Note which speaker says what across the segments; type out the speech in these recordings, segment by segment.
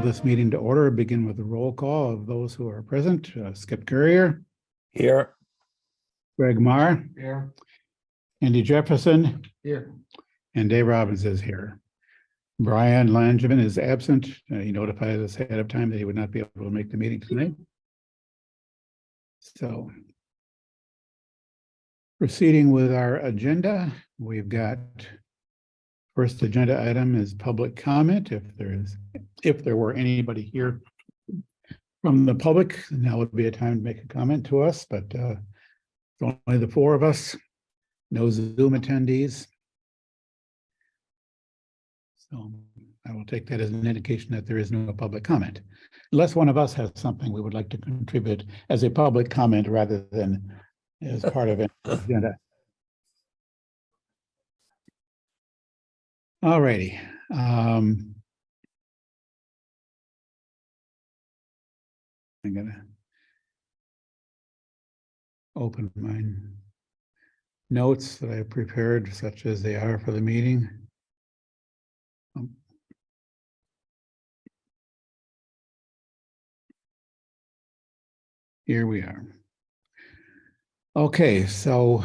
Speaker 1: this meeting to order. Begin with a roll call of those who are present. Skip Courier.
Speaker 2: Here.
Speaker 1: Greg Marr.
Speaker 2: Here.
Speaker 1: Andy Jefferson.
Speaker 2: Here.
Speaker 1: And Dave Robbins is here. Brian Langevin is absent. He notified us ahead of time that he would not be able to make the meeting tonight. So, proceeding with our agenda, we've got first agenda item is public comment. If there were anybody here from the public, now would be a time to make a comment to us, but it's only the four of us, no Zoom attendees. So I will take that as an indication that there is no public comment, unless one of us has something we would like to contribute as a public comment rather than as part of an agenda. All righty. I'm gonna open my notes that I prepared, such as they are for the meeting. Here we are. Okay, so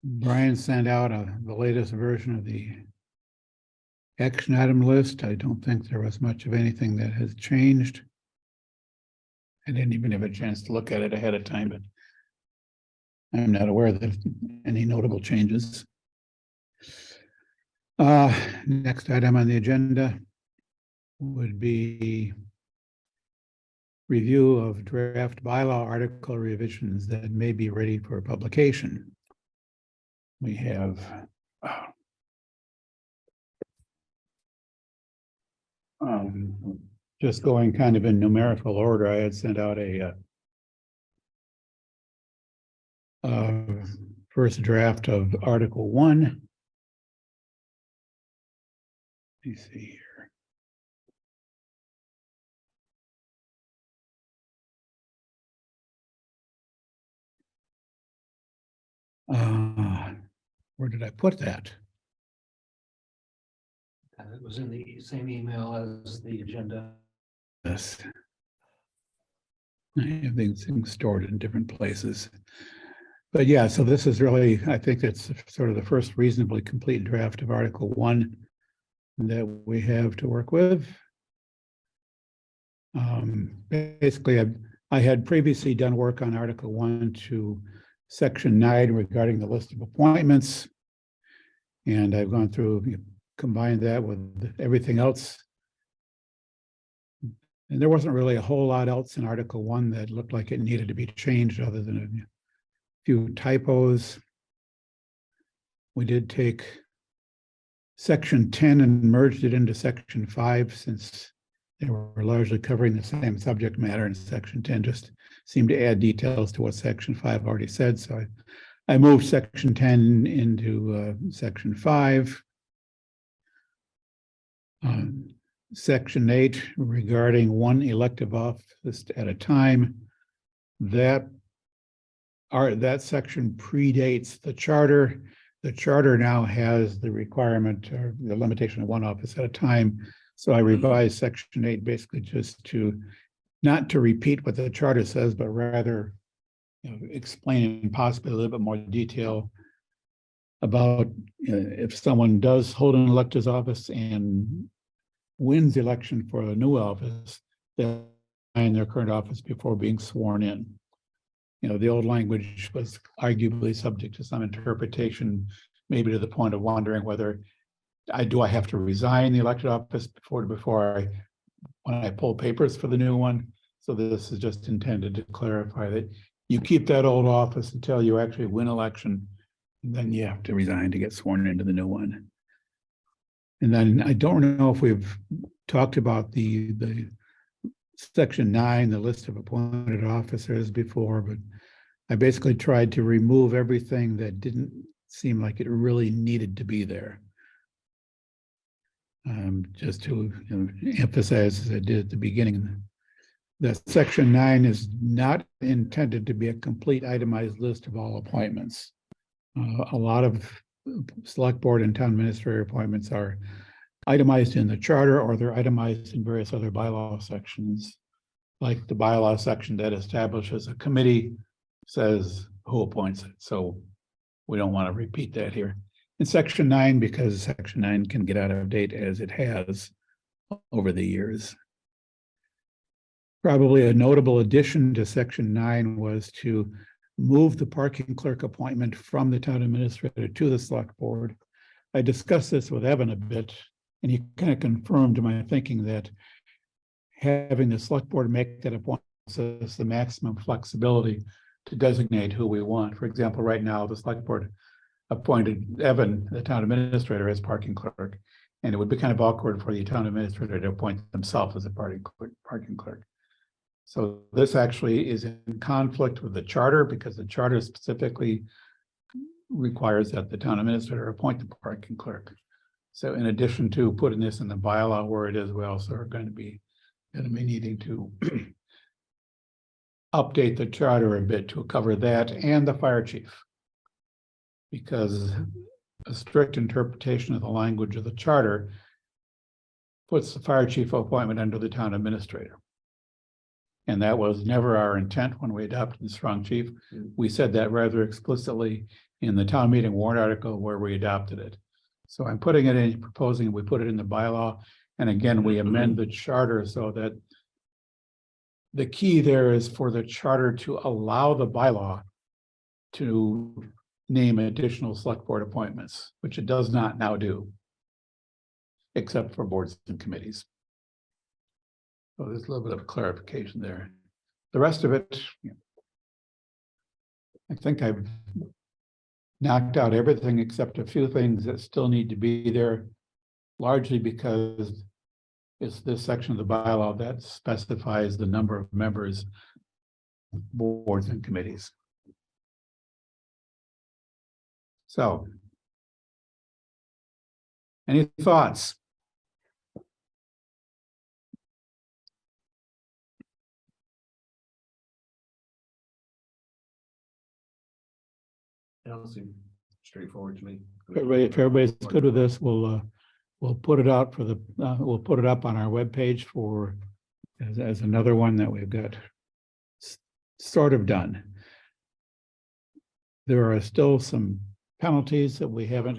Speaker 1: Brian sent out the latest version of the action item list. I don't think there was much of anything that has changed. I didn't even have a chance to look at it ahead of time, but I'm not aware of any notable changes. Next item on the agenda would be review of draft bylaw article revisions that may be ready for publication. We have just going kind of in numerical order. I had sent out a first draft of Article 1. Let me see here. Where did I put that?
Speaker 2: It was in the same email as the agenda.
Speaker 1: Yes. I have these things stored in different places. But yeah, so this is really, I think it's sort of the first reasonably complete draft of Article 1 that we have to work with. Basically, I had previously done work on Article 1 to Section 9 regarding the list of appointments. And I've gone through, combined that with everything else. And there wasn't really a whole lot else in Article 1 that looked like it needed to be changed other than a few typos. We did take Section 10 and merged it into Section 5 since they were largely covering the same subject matter, and Section 10 just seemed to add details to what Section 5 already said. So I moved Section 10 into Section 5. Section 8 regarding one elective office at a time. That section predates the charter. The charter now has the requirement or the limitation of one office at a time. So I revised Section 8 basically just to not to repeat what the charter says, but rather explain in possibly a little bit more detail about if someone does hold an elector's office and wins the election for a new office, they'll in their current office before being sworn in. The old language was arguably subject to some interpretation, maybe to the point of wondering whether do I have to resign the elected office when I pull papers for the new one. So this is just intended to clarify that you keep that old office until you actually win election, and then you have to resign to get sworn into the new one. And then I don't know if we've talked about the Section 9, the list of appointed officers before, but I basically tried to remove everything that didn't seem like it really needed to be there. Just to emphasize, as I did at the beginning, that Section 9 is not intended to be a complete itemized list of all appointments. A lot of select board and town administrator appointments are itemized in the charter or they're itemized in various other bylaw sections. Like the bylaw section that establishes a committee says who appoints it. So we don't want to repeat that here. In section 9, because section 9 can get out of date as it has over the years. Probably a notable addition to section 9 was to move the parking clerk appointment from the town administrator to the select board. I discussed this with Evan a bit, and he kind of confirmed my thinking that having the select board make that appointment gives us the maximum flexibility to designate who we want. For example, right now, the select board appointed Evan, the town administrator, as parking clerk, and it would be kind of awkward for the town administrator to appoint themselves as a parking clerk. So this actually is in conflict with the charter because the charter specifically requires that the town administrator appoint the parking clerk. So in addition to putting this in the bylaw where it is, we also are going to be needing to update the charter a bit to cover that and the fire chief. Because a strict interpretation of the language of the charter puts the fire chief appointment under the town administrator. And that was never our intent when we adopted the strong chief. We said that rather explicitly in the town meeting warrant article where we adopted it. So I'm putting it in, proposing we put it in the bylaw. And again, we amend the charter so that the key there is for the charter to allow the bylaw to name additional select board appointments, which it does not now do, except for boards and committees. So there's a little bit of clarification there. The rest of it, I think I've knocked out everything except a few things that still need to be there, largely because it's this section of the bylaw that specifies the number of members, boards and committees. So, any thoughts?
Speaker 2: That don't seem straightforward to me.
Speaker 1: If everybody's good with this, we'll put it out for the we'll put it up on our webpage for as another one that we've got sort of done. There are still some penalties that we haven't,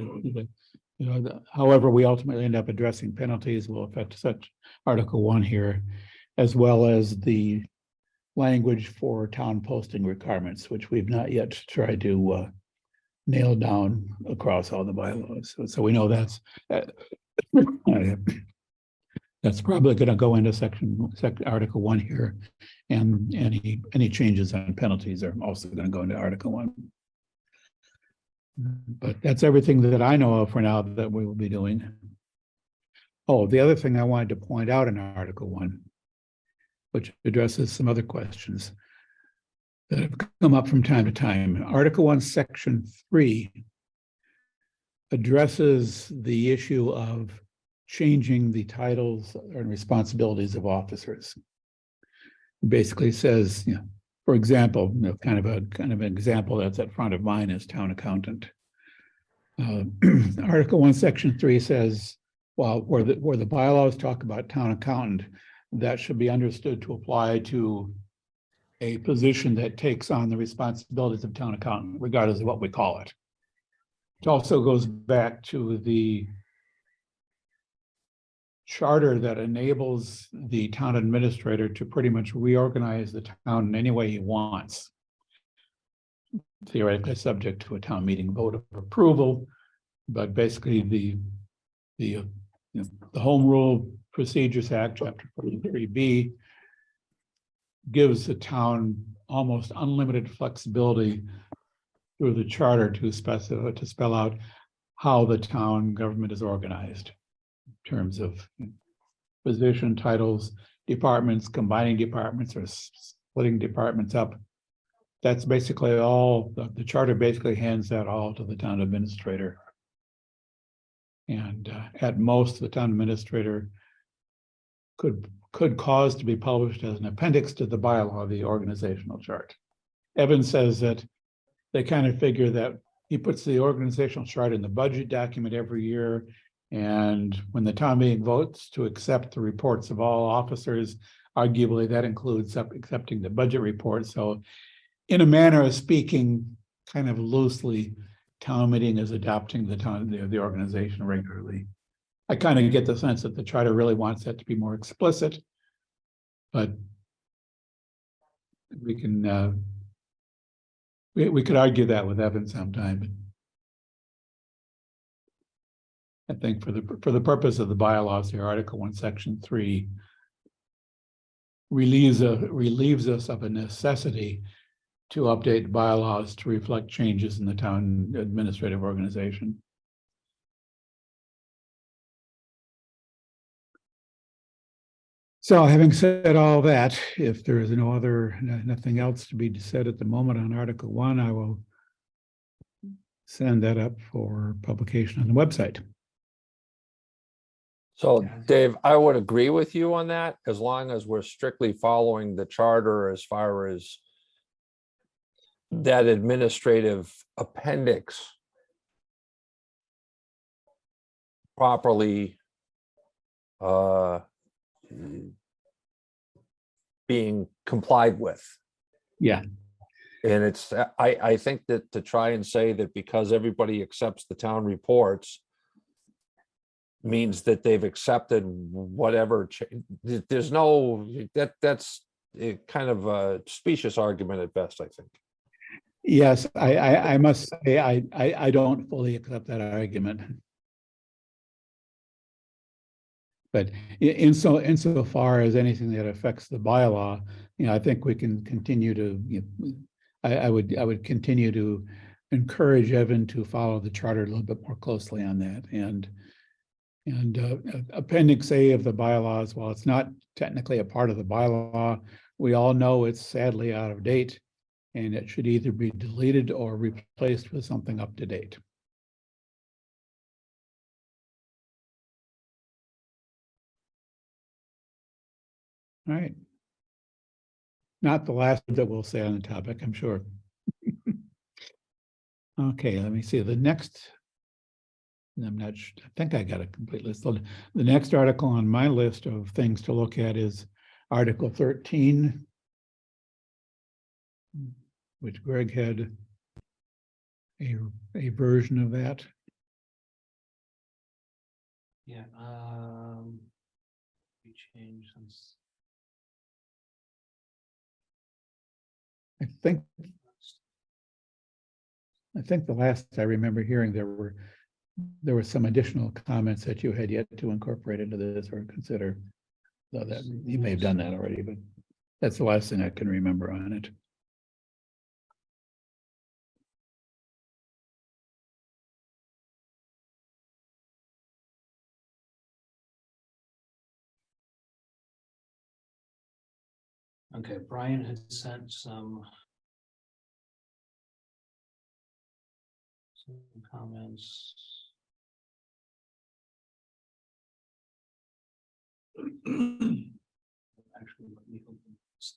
Speaker 1: however, we ultimately end up addressing penalties will affect such Article 1 here, as well as the language for town posting requirements, which we've not yet tried to nail down across all the bylaws. So we know that's probably going to go into Article 1 here, and any changes on penalties are also going to go into Article 1. But that's everything that I know of for now that we will be doing. Oh, the other thing I wanted to point out in Article 1, which addresses some other questions that have come up from time to time. Article 1, Section 3 addresses the issue of changing the titles and responsibilities of officers. Basically says, for example, kind of an example that's at front of mine is town accountant. Article 1, Section 3 says, well, where the bylaws talk about town accountant, that should be understood to apply to a position that takes on the responsibilities of town accountant, regardless of what we call it. It also goes back to the charter that enables the town administrator to pretty much reorganize the town in any way he wants, theoretically subject to a town meeting vote of approval, but basically the Home Rule Procedures Act, Chapter 43B, gives the town almost unlimited flexibility through the charter to spell out how the town government is organized in terms of position titles, departments, combining departments or splitting departments up. That's basically all. The charter basically hands that all to the town administrator. And at most, the town administrator could cause to be published as an appendix to the bylaw, the organizational chart. Evan says that they kind of figure that he puts the organizational chart in the budget document every year, And when the town meeting votes to accept the reports of all officers, arguably that includes accepting the budget report. So in a manner of speaking, kind of loosely, town meeting is adopting the organization regularly. I kind of get the sense that the charter really wants that to be more explicit, but we can, we could argue that with Evan sometime. But I think for the purpose of the bylaws, the Article 1, Section 3 relieves us of a necessity to update bylaws to reflect changes in the town administrative organization. So having said all that, if there is nothing else to be said at the moment on Article 1, I will send that up for publication on the website.
Speaker 3: So Dave, I would agree with you on that, as long as we're strictly following the charter as far as that administrative appendix properly being complied with.
Speaker 1: Yeah.
Speaker 3: And it's, I think that to try and say that because everybody accepts the town reports means that they've accepted whatever, there's no, that's a kind of a specious argument at best, I think.
Speaker 1: Yes, I must say, I don't fully accept that argument. But insofar as anything that affects the bylaw, I think we can continue to, I would continue to encourage Evan to follow the charter a little bit more closely on that. And Appendix A of the bylaws, while it's not technically a part of the bylaw, we all know it's sadly out of date, and it should either be deleted or replaced with something up to date. All right. Not the last that we'll say on the topic, I'm sure. Okay, let me see. The next, I'm not sure, I think I got a complete list. The next article on my list of things to look at is Article 13, which Greg had a version of that.
Speaker 2: Yeah, we changed since.
Speaker 1: I think the last I remember hearing, there were some additional comments that you had yet to incorporate into this or consider. So that you may have done that already, but that's the last thing I can remember on it.
Speaker 2: Okay, Brian had sent some comments. Actually, let me open this.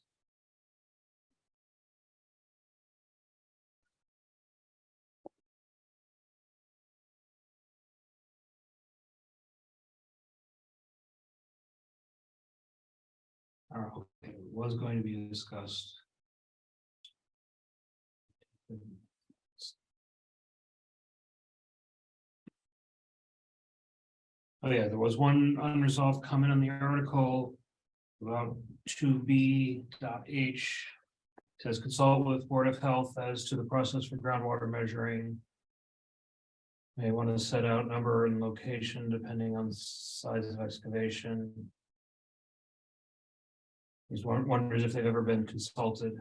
Speaker 2: Okay, it was going to be discussed. Oh yeah, there was one unresolved comment on the article about 2B.H. Says consult with Board of Health as to the process for groundwater measuring. May want to set out number and location depending on size of excavation. He's wonders if they've ever been consulted.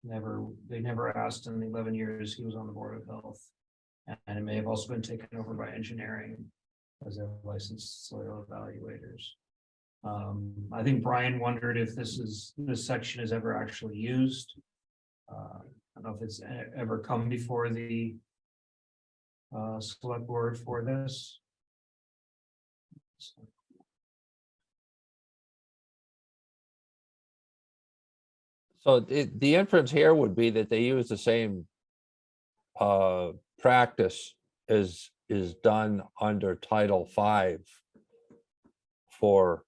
Speaker 2: They never asked in the 11 years he was on the Board of Health. And it may have also been taken over by engineering as their licensed soil evaluators. I think Brian wondered if this section is ever actually used. I don't know if it's ever come before the select board for this.
Speaker 3: So the inference here would be that they use the same practice as is done under Title V for,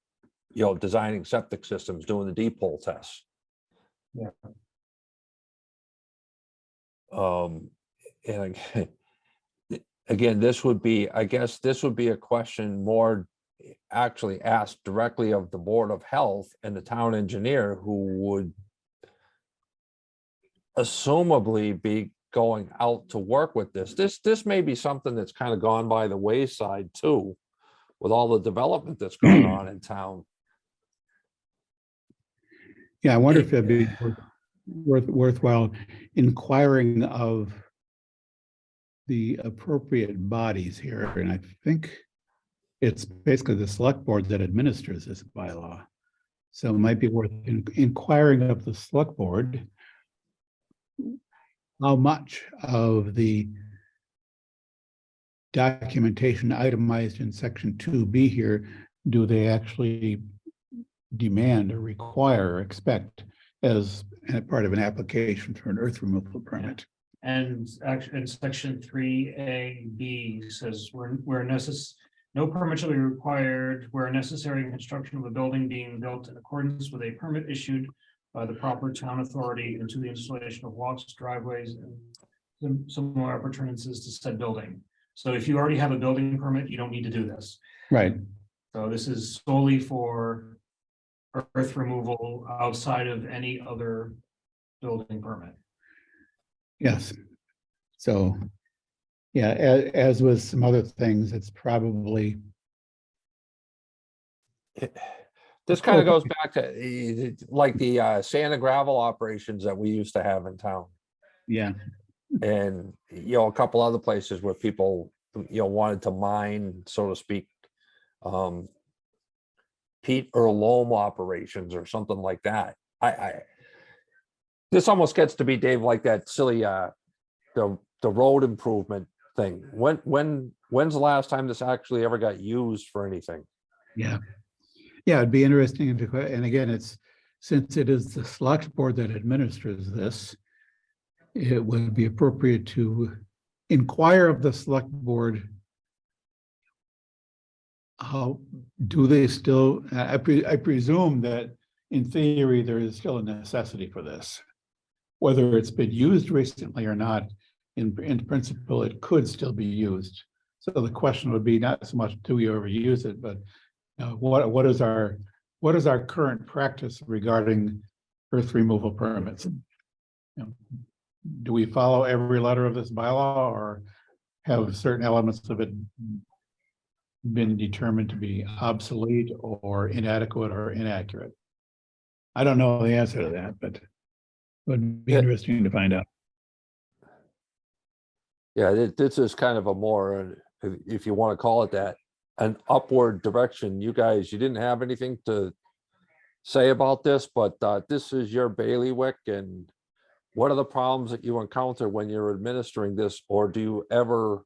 Speaker 3: designing septic systems, doing the deep hole tests.
Speaker 2: Yeah.
Speaker 3: And again, this would be, I guess, this would be a question more actually asked directly of the Board of Health and the town engineer, who would assumably be going out to work with this. This may be something that's kind of gone by the wayside too, with all the development that's going on in town.
Speaker 1: Yeah, I wonder if it'd be worthwhile inquiring of the appropriate bodies here, and I think it's basically the select board that administers this bylaw. So it might be worth inquiring of the select board how much of the documentation itemized in section 2B here do they actually demand or require or expect as a part of an application for an earth removal permit.
Speaker 2: And actually, in section 3A-B says no permit shall be required where necessary construction of a building being built in accordance with a permit issued by the proper town authority into the installation of walks, driveways, and similar appurtenances to said building. So if you already have a building permit, you don't need to do this.
Speaker 1: Right.
Speaker 2: So this is solely for earth removal outside of any other building permit.
Speaker 1: Yes. So, yeah, as with some other things, it's probably.
Speaker 3: This kind of goes back to like the sand and gravel operations that we used to have in town.
Speaker 1: Yeah.
Speaker 3: And, a couple other places where people, wanted to mine, so to speak, peat or loam operations or something like that. This almost gets to be, Dave, like that silly, the road improvement thing. When's the last time this actually ever got used for anything?
Speaker 1: Yeah. Yeah, it'd be interesting. And again, since it is the select board that administers this, it would be appropriate to inquire of the select board. How do they still, I presume that in theory, there is still a necessity for this. Whether it's been used recently or not, in principle, it could still be used. So the question would be not so much do we ever use it, but what is our current practice regarding earth removal permits? Do we follow every letter of this bylaw, or have certain elements of it been determined to be obsolete or inadequate or inaccurate? I don't know the answer to that, but it would be interesting to find out.
Speaker 3: Yeah, this is kind of a more, if you want to call it that, an upward direction. You guys, you didn't have anything to say about this, but this is your bailiwick. And what are the problems that you encounter when you're administering this, or do you ever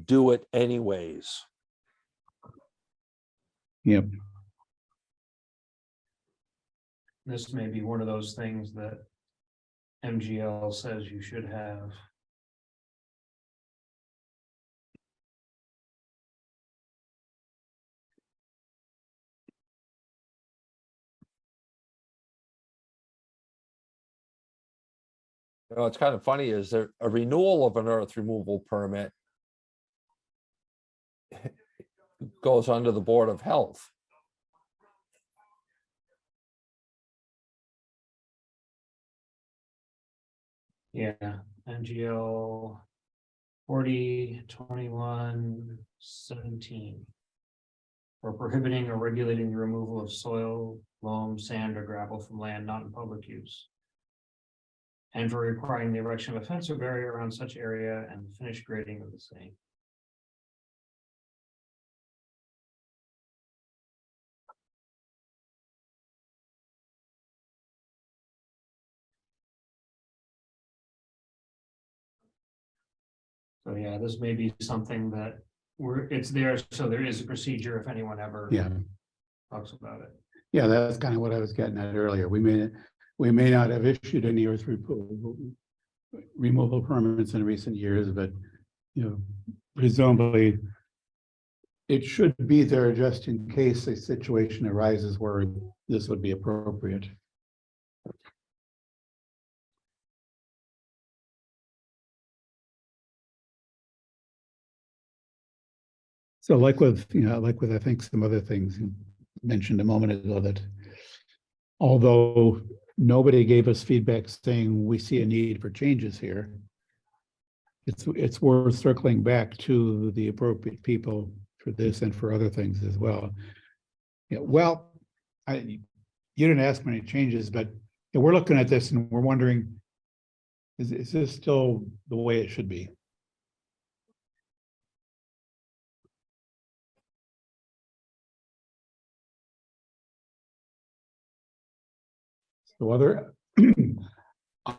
Speaker 3: do it anyways?
Speaker 1: Yep.
Speaker 2: This may be one of those things that MGL says you should have.
Speaker 3: It's kind of funny, is there a renewal of an earth removal permit goes under the Board of Health.
Speaker 2: Yeah, MGL 40/21/17. For prohibiting or regulating the removal of soil, loam, sand, or gravel from land not in public use. And for requiring the erection of a fence or barrier around such area and the finished grading of the same. So yeah, this may be something that it's there, so there is a procedure if anyone ever talks about it.
Speaker 1: Yeah, that's kind of what I was getting at earlier. We may not have issued any earth removal permits in recent years, but presumably it should be there just in case a situation arises where this would be appropriate. So like with, I think some other things you mentioned a moment ago, that although nobody gave us feedback saying we see a need for changes here, it's worth circling back to the appropriate people for this and for other things as well. Yeah, well, you didn't ask many changes, but we're looking at this and we're wondering, is this still the way it should be? So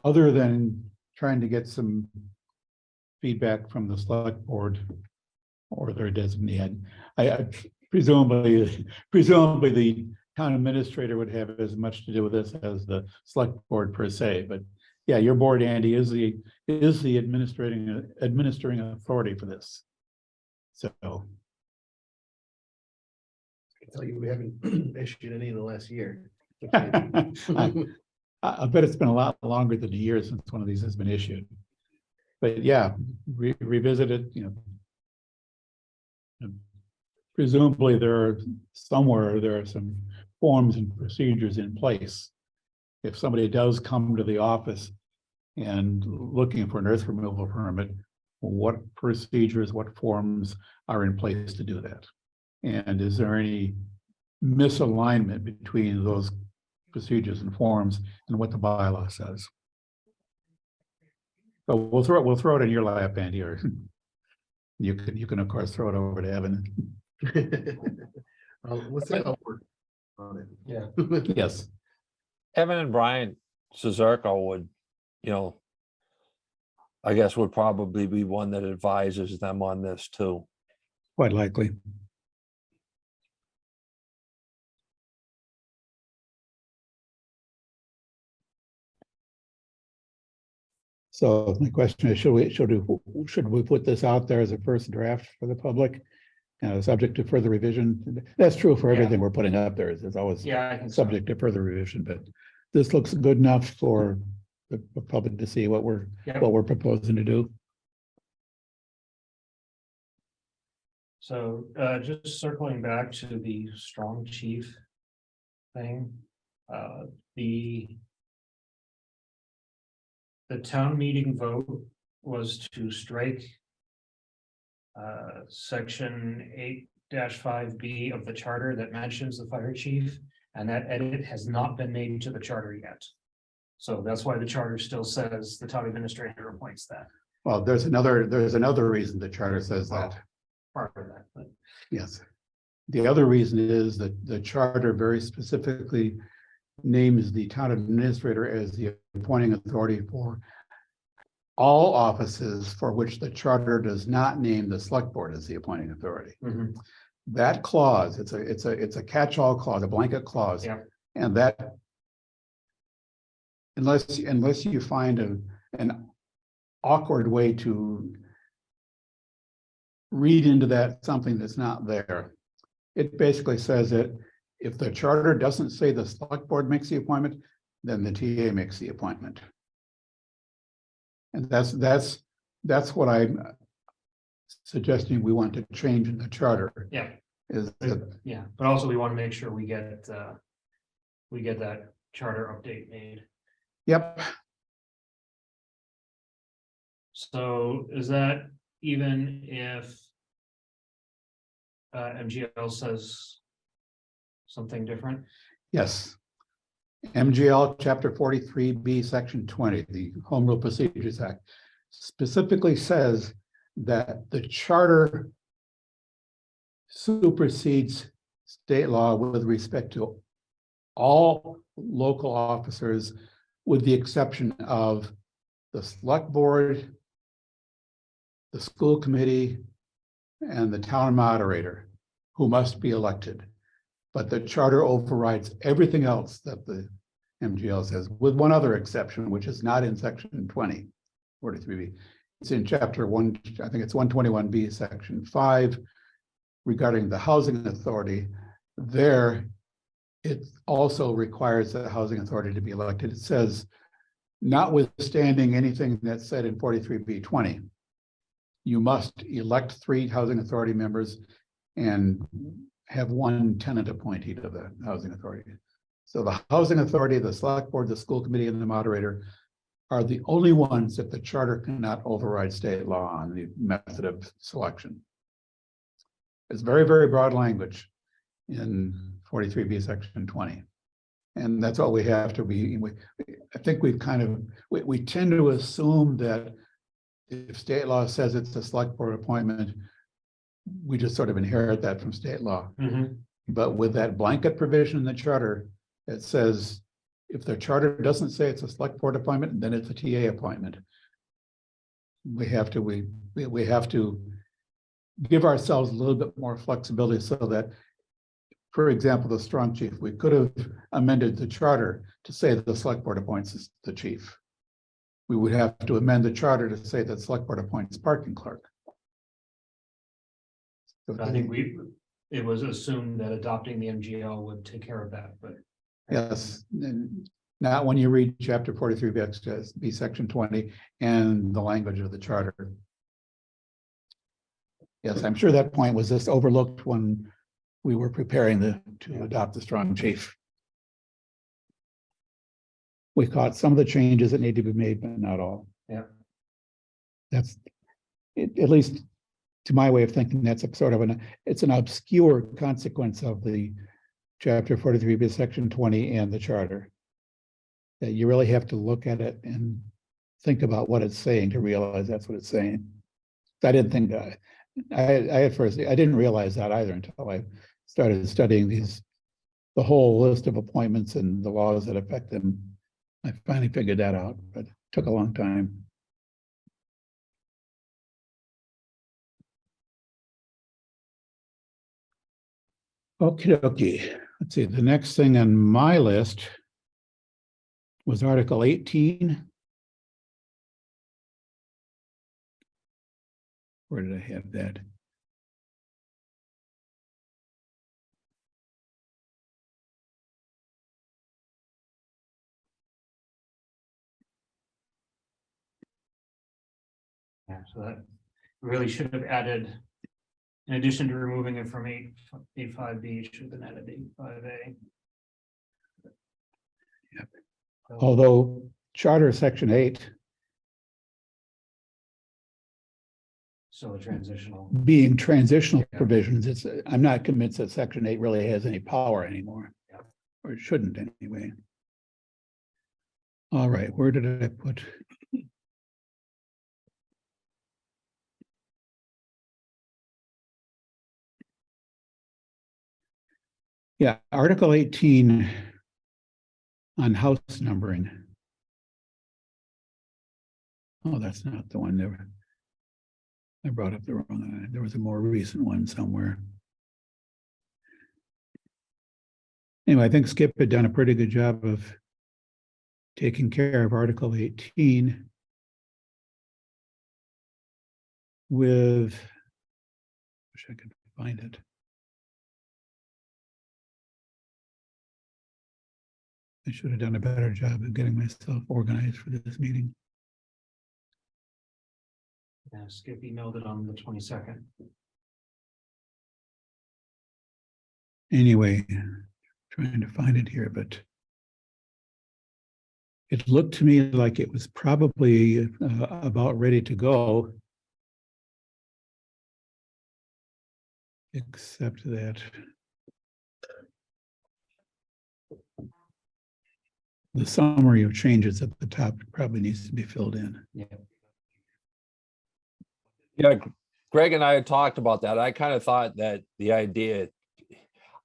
Speaker 1: other than trying to get some feedback from the select board or their designee, I presumably the town administrator would have as much to do with this as the select board per se. But yeah, your board, Andy, is the administering authority for this. So
Speaker 4: I tell you, we haven't issued any in the last year.
Speaker 1: I bet it's been a lot longer than a year since one of these has been issued. But yeah, revisit it, presumably there are some forms and procedures in place. If somebody does come to the office and looking for an earth removal permit, what procedures, what forms are in place to do that? And is there any misalignment between those procedures and forms and what the bylaw says? So we'll throw it in your lap, Andy, or you can of course throw it over to Evan.
Speaker 4: Let's say I'll work on it.
Speaker 2: Yeah.
Speaker 1: Yes.
Speaker 3: Evan and Brian Cesarco would, I guess would probably be one that advises them on this too.
Speaker 1: Quite likely. So my question is, should we put this out there as a first draft for the public? Subject to further revision. That's true for everything we're putting up there. It's always
Speaker 2: Yeah, I think so.
Speaker 1: subject to further revision, but this looks good enough for the public to see what we're proposing to do.
Speaker 2: So just circling back to the strong chief thing, the town meeting vote was to strike section 8-5B of the charter that mentions the fire chief, and that edit has not been made to the charter yet. So that's why the charter still says the town administrator appoints that.
Speaker 1: Well, there's another reason the charter says that.
Speaker 2: Part of that, but
Speaker 1: Yes. The other reason is that the charter very specifically names the town administrator as the appointing authority for all offices for which the charter does not name the select board as the appointing authority. That clause, it's a catch-all clause, a blanket clause.
Speaker 2: Yeah.
Speaker 1: And that unless you find an awkward way to read into that something that's not there, it basically says that if the charter doesn't say the select board makes the appointment, then the TA makes the appointment. And that's what I'm suggesting we want to change in the charter.
Speaker 2: yeah,
Speaker 1: Is that,
Speaker 2: yeah, but also we want to make sure we get that charter update made.
Speaker 1: yep,
Speaker 2: So is that even if MGL says something different?
Speaker 1: yes. MGL Chapter 43B, Section 20, the Home Rule Procedures Act, specifically says that the charter supersedes state law with respect to all local officers, with the exception of the select board, the school committee, and the town moderator, who must be elected. But the charter overrides everything else that the MGL says, with one other exception, which is not in section 20, 43B. it's in chapter one, I think it's 121B, section 5, regarding the housing authority. There, it also requires the housing authority to be elected. It says, notwithstanding anything that's said in 43B20, you must elect 3 housing authority members and have 1 tenant appointee to the housing authority. So the housing authority, the select board, the school committee, and the moderator are the only ones that the charter cannot override state law on the method of selection. It's very, very broad language in 43B section 20. And that's all we have to be. I think we've kind of, we tend to assume that if state law says it's a select board appointment, we just sort of inherit that from state law. But with that blanket provision in the charter, it says if the charter doesn't say it's a select board appointment, then it's a TA appointment. We have to give ourselves a little bit more flexibility so that, for example, the strong chief, we could have amended the charter to say that the select board appoints the chief. We would have to amend the charter to say that select board appoints parking clerk. So
Speaker 2: I think it was assumed that adopting the MGL would take care of that, but.
Speaker 1: Yes, and not when you read chapter 43B section 20 and the language of the charter. Yes, I'm sure that point was just overlooked when we were preparing to adopt the strong chief. We caught some of the changes that need to be made, but not all.
Speaker 2: Yeah.
Speaker 1: That's it, at least to my way of thinking, that's a sort of it's an obscure consequence of the chapter 43B section 20 and the charter. That you really have to look at it and think about what it's saying to realize that's what it's saying. I didn't think that. I at first, I didn't realize that either until I started studying the whole list of appointments and the laws that affect them. I finally figured that out, but it took a long time. Okie dokie. Let's see, the next thing on my list was Article 18. Where did I have that?
Speaker 2: Yeah, so that really should have added, in addition to removing it from 8.5B, it should have been added to 8.5A.
Speaker 1: Yep. Although Charter Section 8
Speaker 2: So a transitional.
Speaker 1: being transitional
Speaker 2: Yeah.
Speaker 1: provisions, I'm not convinced that Section 8 really has any power anymore.
Speaker 2: Yeah.
Speaker 1: Or it shouldn't anyway. All right, where did I put? Yeah, Article 18 on house numbering. Oh, that's not the one there. I brought up the wrong one. There was a more recent one somewhere. Anyway, I think Skip had done a pretty good job of taking care of Article 18 with, wish I could find it. I should have done a better job of getting myself organized for this meeting.
Speaker 2: Yeah, Skip emailed it on the 22nd.
Speaker 1: Anyway, trying to find it here, but it looked to me like it was probably about ready to go. Except that the summary of changes at the top probably needs to be filled in.
Speaker 2: Yeah.
Speaker 3: Yeah, Greg and I had talked about that. I kind of thought that the idea,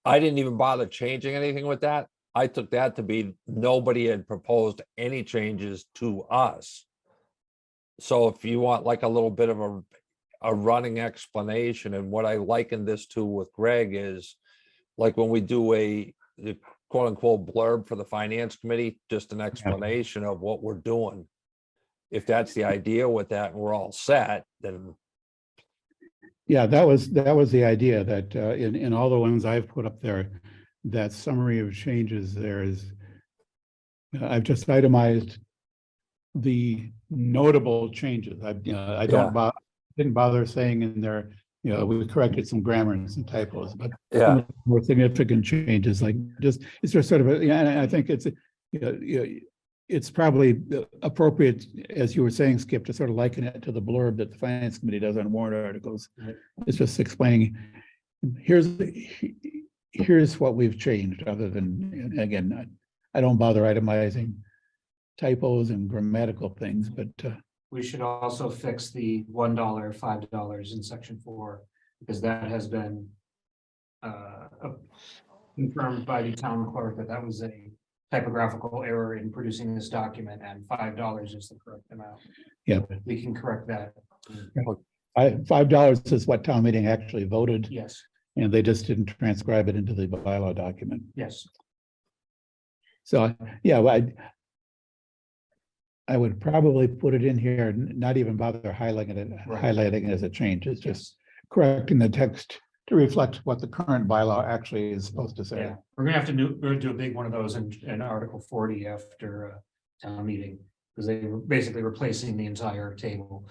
Speaker 3: I didn't even bother changing anything with that. I took that to be nobody had proposed any changes to us. So if you want like a little bit of a running explanation, and what I likened this to with Greg is like when we do the quote unquote blurb for the finance committee, just an explanation of what we're doing. if that's the idea with that and we're all set, then
Speaker 1: Yeah, that was the idea that in all the ones I've put up there, that summary of changes there is, I've just itemized the notable changes. I didn't bother saying in there, we corrected some grammar and some typos, but some
Speaker 3: yeah,
Speaker 1: of the more significant changes, like just, it's just sort of, and I think it's, it's probably appropriate, as you were saying, Skip, to sort of liken it to the blurb that the Finance Committee does on warrant articles.
Speaker 2: Right.
Speaker 1: It's just explaining, here's what we've changed, other than, and again, I don't bother itemizing typos and grammatical things, but
Speaker 2: We should also fix the $1, $5 in section 4, because that has been confirmed by the town clerk that was a typographical error in producing this document, and $5 is the correct amount.
Speaker 1: Yeah.
Speaker 2: We can correct that.
Speaker 1: $5 is what town meeting actually voted,
Speaker 2: Yes,
Speaker 1: and they just didn't transcribe it into the bylaw document.
Speaker 2: yes.
Speaker 1: So, yeah, well, I would probably put it in here, not even bother highlighting it,
Speaker 2: Right.
Speaker 1: highlighting it as a change. It's just correcting the text to reflect what the current bylaw actually is supposed to say.
Speaker 2: Yeah, we're gonna have to do a big one of those in Article 40 after town meeting, because they were basically replacing the entire table.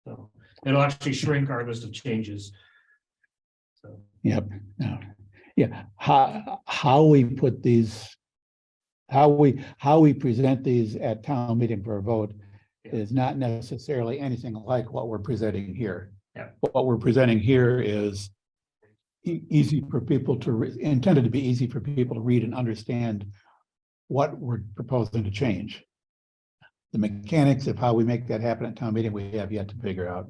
Speaker 2: So it'll actually shrink our list of changes. So,
Speaker 1: Yep. No. Yeah. How we put these, how we present these at town meeting for a vote is not necessarily anything like what we're presenting here.
Speaker 2: Yeah.
Speaker 1: What we're presenting here is easy for people to, intended to be easy for people to read and understand what we're proposing to change. The mechanics of how we make that happen at town meeting, we have yet to figure out.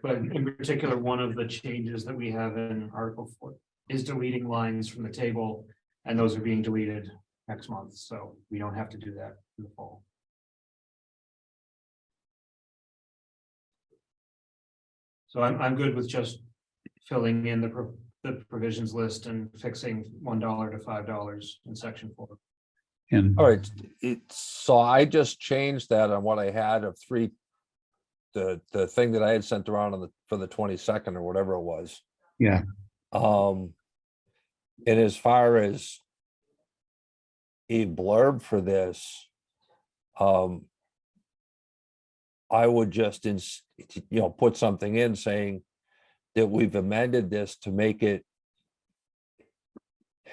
Speaker 2: but in particular, one of the changes that we have in Article 4 is deleting lines from the table, and those are being deleted next month, so we don't have to do that in the fall. So I'm good with just filling in the provisions list and fixing $1 to $5 in section 4.
Speaker 1: And
Speaker 3: all right, so I just changed that on what I had of 3, the thing that I had sent around for the 22nd or whatever it was.
Speaker 1: yeah,
Speaker 3: And as far as a blurb for this, I would just, put something in saying that we've amended this to make it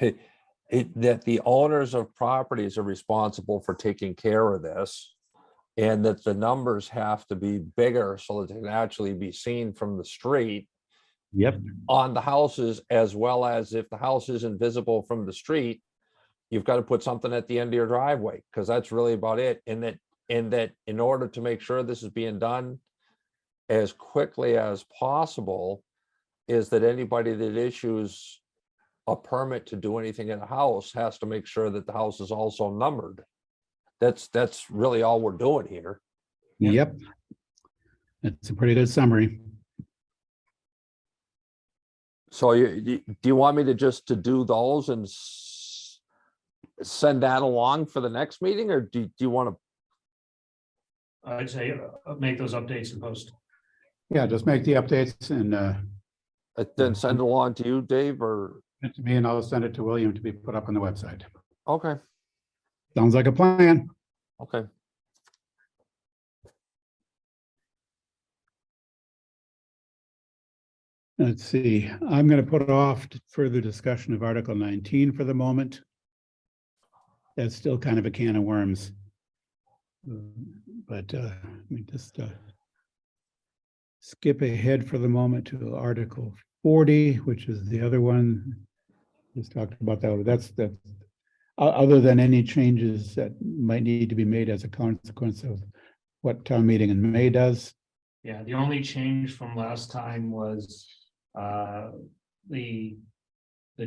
Speaker 3: that the owners of properties are responsible for taking care of this, and that the numbers have to be bigger so that they can actually be seen from the street
Speaker 1: yep,
Speaker 3: on the houses, as well as if the house isn't visible from the street, you've got to put something at the end of your driveway, because that's really about it. And that in order to make sure this is being done as quickly as possible, is that anybody that issues a permit to do anything in a house has to make sure that the house is also numbered. That's really all we're doing here.
Speaker 1: yep. That's a pretty good summary.
Speaker 3: So do you want me to just to do those and send that along for the next meeting, or do you want to?
Speaker 2: I'd say make those updates and post.
Speaker 1: Yeah, just make the updates and
Speaker 3: Then send it along to you, Dave, or,
Speaker 1: send it to me, and I'll send it to William to be put up on the website.
Speaker 3: okay,
Speaker 1: Sounds like a plan.
Speaker 3: okay.
Speaker 1: Let's see, I'm going to put off further discussion of Article 19 for the moment. That's still kind of a can of worms. But let me just skip ahead for the moment to Article 40, which is the other one. Just talked about that. That's other than any changes that might need to be made as a consequence of what town meeting in May does.
Speaker 2: Yeah, the only change from last time was the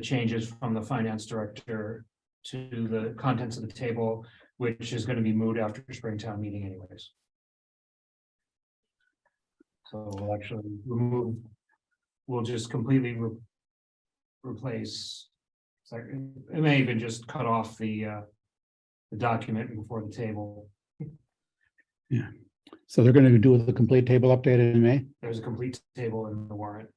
Speaker 2: changes from the finance director to the contents of the table, which is going to be moved after Springtown meeting anyways. So we'll actually remove, we'll just completely replace, it may even just cut off the the document before the table.
Speaker 1: So they're gonna do the complete table updated in May?
Speaker 2: There's a complete table in the warrant.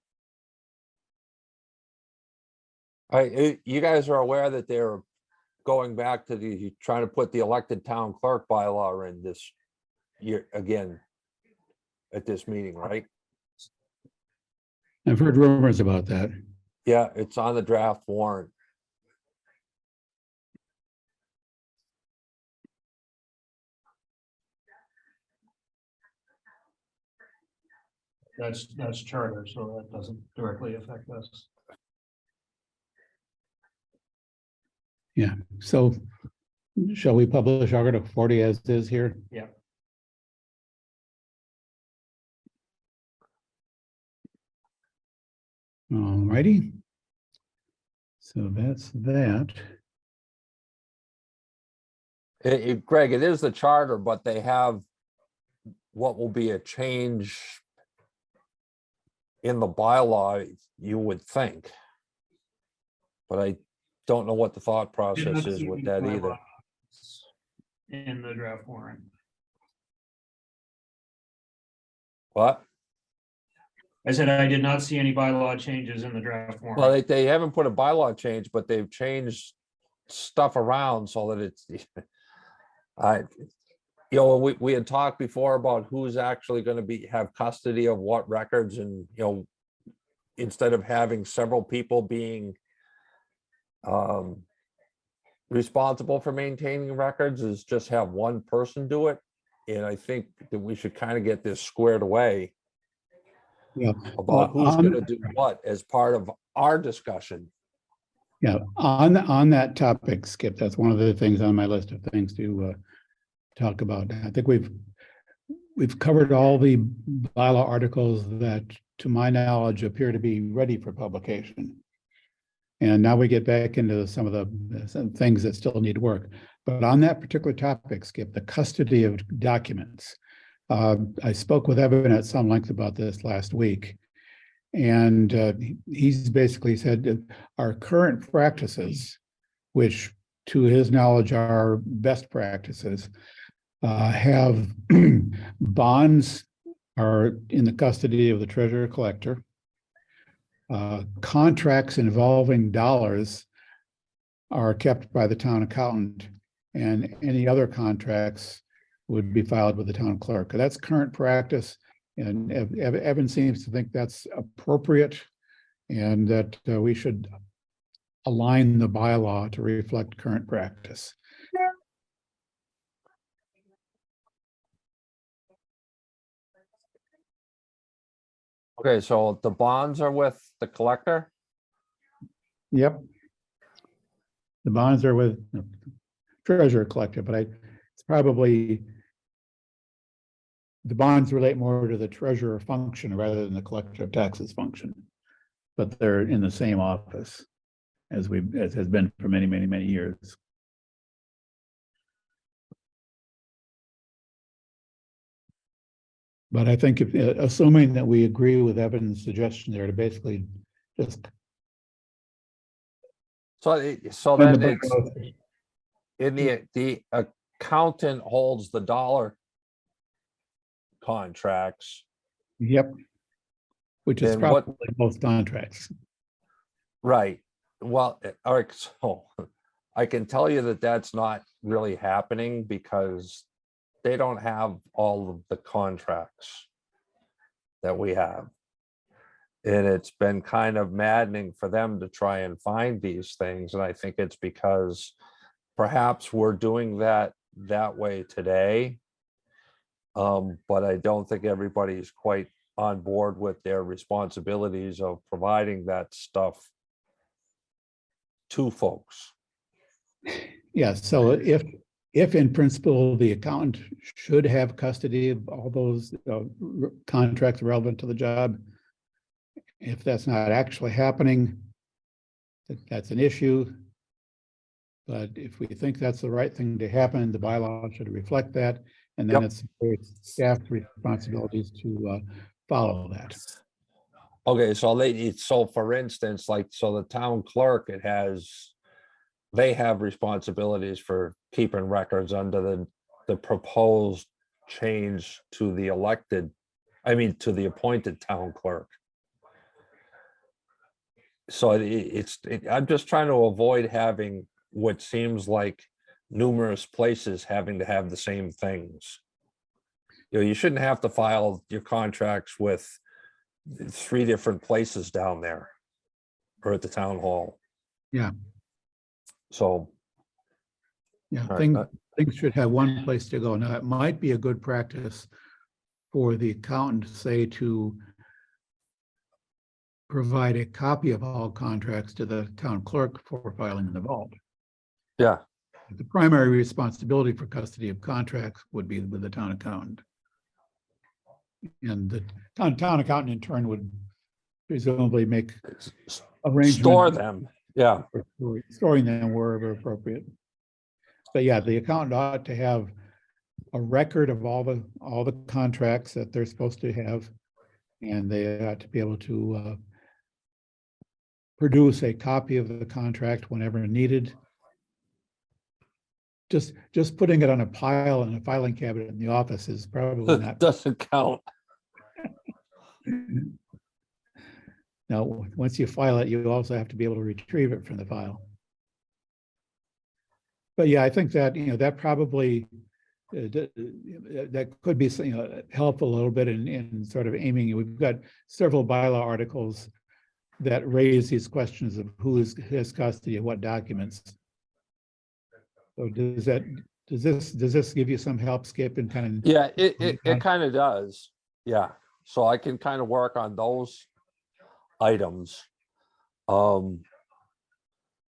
Speaker 3: You guys are aware that they're going back to trying to put the elected town clerk bylaw in this year again at this meeting, right?
Speaker 1: I've heard rumors about that.
Speaker 3: Yeah, it's on the draft warrant.
Speaker 2: That's charter, so that doesn't directly affect us.
Speaker 1: So shall we publish Article 40 as is here?
Speaker 2: Yeah.
Speaker 1: All righty. So that's that.
Speaker 3: Greg, it is the charter, but they have what will be a change in the bylaw, you would think. But I don't know what the thought process is with that either.
Speaker 2: In the draft warrant.
Speaker 3: What?
Speaker 2: I said I did not see any bylaw changes in the draft warrant.
Speaker 3: Well, they haven't put a bylaw change, but they've changed stuff around so that it's, we had talked before about who's actually going to have custody of what records, and, instead of having several people being responsible for maintaining records, is just have one person do it. And I think that we should kind of get this squared away.
Speaker 1: Yeah.
Speaker 3: About who's going to do what as part of our discussion.
Speaker 1: Yeah, on that topic, Skip, that's one of the things on my list of things to talk about. I think we've covered all the bylaw articles that, to my knowledge, appear to be ready for publication. And now we get back into some of the things that still need work. But on that particular topic, Skip, the custody of documents. I spoke with Evan at some length about this last week. And he's basically said that our current practices, which to his knowledge are best practices, have bonds are in the custody of the treasurer collector. Contracts involving dollars are kept by the town accountant, and any other contracts would be filed with the town clerk. That's current practice. And Evan seems to think that's appropriate, and that we should align the bylaw to reflect current practice.
Speaker 3: Okay, so the bonds are with the collector?
Speaker 1: Yep. The bonds are with treasurer collector, but it's probably the bonds relate more to the treasurer function rather than the collector of taxes function. But they're in the same office as has been for many, many, many years. But I think if, assuming that we agree with Evan's suggestion there to basically just.
Speaker 3: So then it's in the accountant holds the dollar contracts.
Speaker 1: Yep. Which is
Speaker 3: Then what-
Speaker 1: probably most contracts.
Speaker 3: Right. Well, all right, so I can tell you that that's not really happening because they don't have all of the contracts that we have. And it's been kind of maddening for them to try and find these things. And I think it's because perhaps we're doing that way today. But I don't think everybody's quite on board with their responsibilities of providing that stuff to folks.
Speaker 1: Yeah, so if in principle, the accountant should have custody of all those contracts relevant to the job, if that's not actually happening, that's an issue. But if we think that's the right thing to happen, the bylaw should reflect that. And then it's staff's responsibilities to follow that.
Speaker 3: Okay, so for instance, like, so the town clerk, they have responsibilities for keeping records under the proposed change to the to the appointed town clerk. So I'm just trying to avoid having what seems like numerous places having to have the same things. You know, you shouldn't have to file your contracts with 3 different places down there or at the town hall.
Speaker 1: Yeah.
Speaker 3: So,
Speaker 1: Yeah,
Speaker 3: all right,
Speaker 1: things should have one place to go. Now, it might be a good practice for the accountant, say, to provide a copy of all contracts to the town clerk for filing in the vault.
Speaker 3: yeah,
Speaker 1: The primary responsibility for custody of contracts would be with the town accountant. And the town accountant in turn would presumably make arrangements.
Speaker 3: store them. Yeah,
Speaker 1: for storing them wherever appropriate. But yeah, the accountant ought to have a record of all the contracts that they're supposed to have. And they ought to be able to produce a copy of the contract whenever needed. Just putting it on a pile in a filing cabinet in the office is probably not.
Speaker 3: doesn't count.
Speaker 1: Now, once you file it, you also have to be able to retrieve it from the file. But yeah, I think that, that probably, that could be, helpful a little bit in sort of aiming. We've got several bylaw articles that raise these questions of who has custody of what documents. So does this give you some help, Skip, in kind of?
Speaker 3: Yeah, it kind of does. Yeah, so I can kind of work on those items. And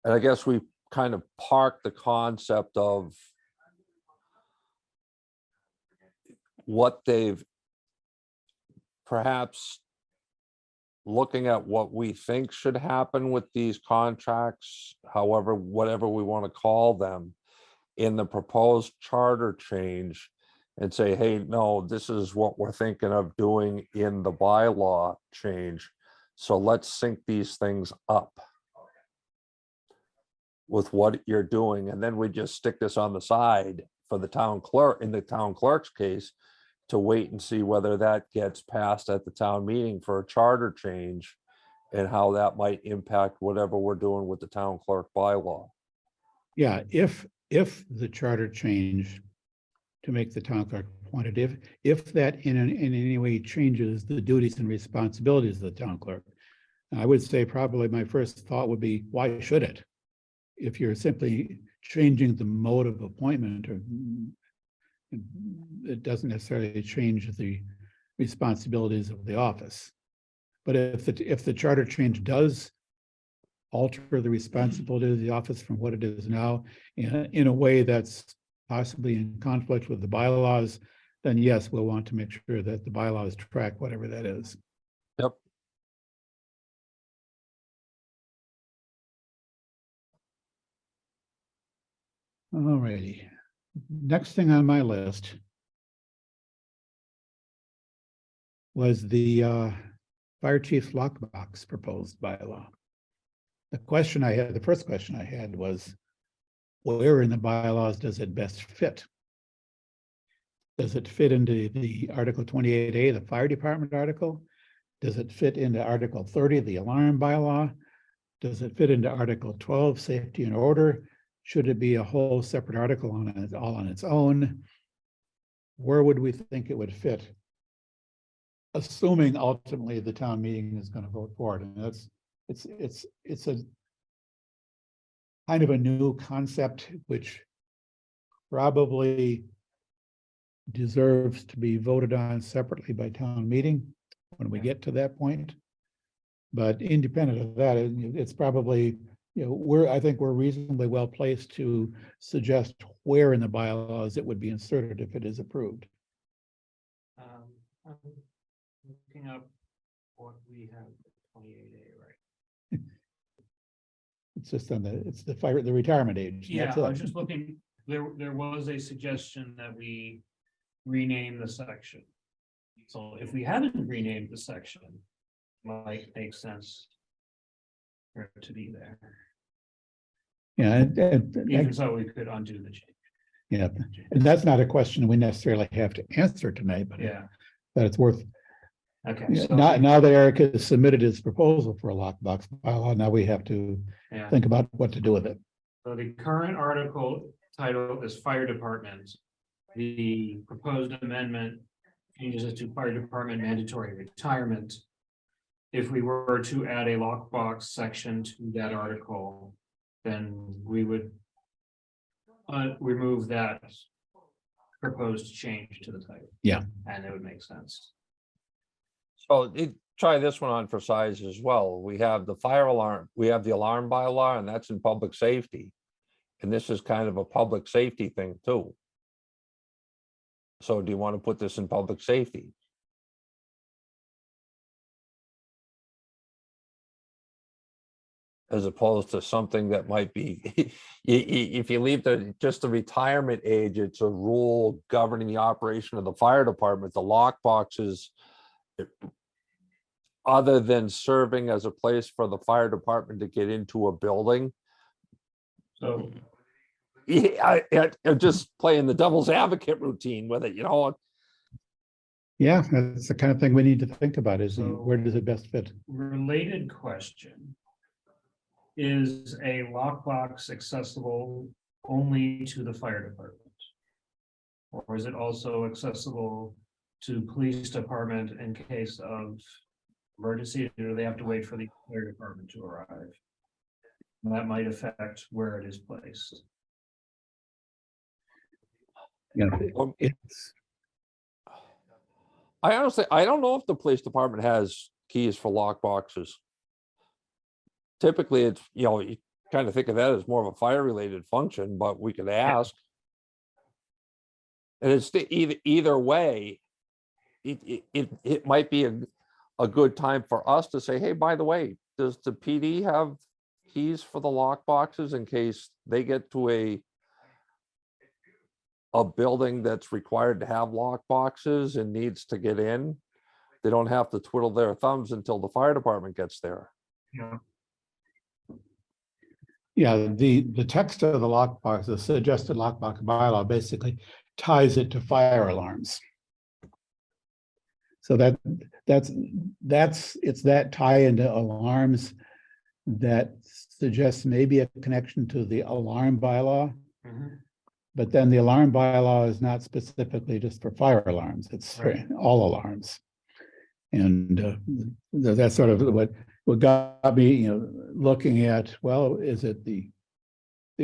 Speaker 3: I guess we kind of parked the concept of what they've perhaps looking at what we think should happen with these contracts, however, whatever we want to call them, in the proposed charter change, and say, hey, no, this is what we're thinking of doing in the bylaw change. So let's sync these things up with what you're doing. And then we just stick this on the side for the town clerk, in the town clerk's case, to wait and see whether that gets passed at the town meeting for a charter change and how that might impact whatever we're doing with the town clerk bylaw.
Speaker 1: Yeah, if the charter change to make the town clerk appointed, if that in any way changes the duties and responsibilities of the town clerk, I would say probably my first thought would be, why should it? If you're simply changing the mode of appointment, or it doesn't necessarily change the responsibilities of the office. But if the charter change does alter the responsibility of the office from what it is now in a way that's possibly in conflict with the bylaws, then yes, we'll want to make sure that the bylaws track whatever that is.
Speaker 3: Yep.
Speaker 1: All righty. Next thing on my list was the fire chief's lockbox proposed bylaw. The first question I had was, where in the bylaws does it best fit? Does it fit into the Article 28A, the fire department article? Does it fit into Article 30, the alarm bylaw? Does it fit into Article 12, safety and order? Should it be a whole separate article all on its own? Where would we think it would fit? Assuming ultimately the town meeting is going to vote for it. And it's a kind of a new concept, which probably deserves to be voted on separately by town meeting when we get to that point. But independent of that, it's probably, I think we're reasonably well placed to suggest where in the bylaws it would be inserted if it is approved.
Speaker 2: I'm looking up what we have 28A, right?
Speaker 1: It's just on the retirement age.
Speaker 2: Yeah,
Speaker 1: That's
Speaker 2: I
Speaker 1: it.
Speaker 2: was just looking, there was a suggestion that we rename the section. So if we haven't renamed the section, it might make sense for it to be there.
Speaker 1: Yeah,
Speaker 2: Even so, we could undo the change.
Speaker 1: Yeah, and that's not a question we necessarily have to answer tonight, but
Speaker 2: Yeah,
Speaker 1: that it's worth.
Speaker 2: okay.
Speaker 1: Yeah,
Speaker 2: So
Speaker 1: now that Eric has submitted his proposal for a lockbox bylaw, now we have to
Speaker 2: yeah.
Speaker 1: think about what to do with it.
Speaker 2: So the current article title is Fire Department. The proposed amendment changes it to Fire Department mandatory retirement. If we were to add a lockbox section to that article, then we would remove that proposed change to the title.
Speaker 1: Yeah.
Speaker 2: And it would make sense.
Speaker 3: So try this one on for size as well. We have the fire alarm, we have the alarm bylaw, and that's in public safety. And this is kind of a public safety thing too. So do you want to put this in public safety? As opposed to something that might be, if you leave just the retirement age, it's a rule governing the operation of the fire department. The lock boxes, other than serving as a place for the fire department to get into a building.
Speaker 2: So
Speaker 3: Yeah, I'm just playing the devil's advocate routine with it, you know.
Speaker 1: Yeah, that's the kind of thing we need to think about is
Speaker 2: So-
Speaker 1: where does it best fit?
Speaker 2: related question. Is a lockbox accessible only to the fire department? Or is it also accessible to police department in case of emergency, or do they have to wait for the fire department to arrive? And that might affect where it is placed.
Speaker 1: You know, it's,
Speaker 3: I honestly, I don't know if the police department has keys for lock boxes. Typically, it's, you know, you kind of think of that as more of a fire related function, but we could ask. And it's either way, it might be a good time for us to say, hey, by the way, does the PD have keys for the lock boxes in case they get to a building that's required to have lock boxes and needs to get in? They don't have to twiddle their thumbs until the fire department gets there.
Speaker 2: Yeah.
Speaker 1: yeah, the text of the lockbox, the suggested lockbox bylaw basically ties it to fire alarms. So it's that tie into alarms that suggests maybe a connection to the alarm bylaw.
Speaker 2: Mhm.
Speaker 1: But then the alarm bylaw is not specifically just for fire alarms, it's for
Speaker 2: Right.
Speaker 1: all alarms. And that's sort of what got me, you know, looking at, well, is it the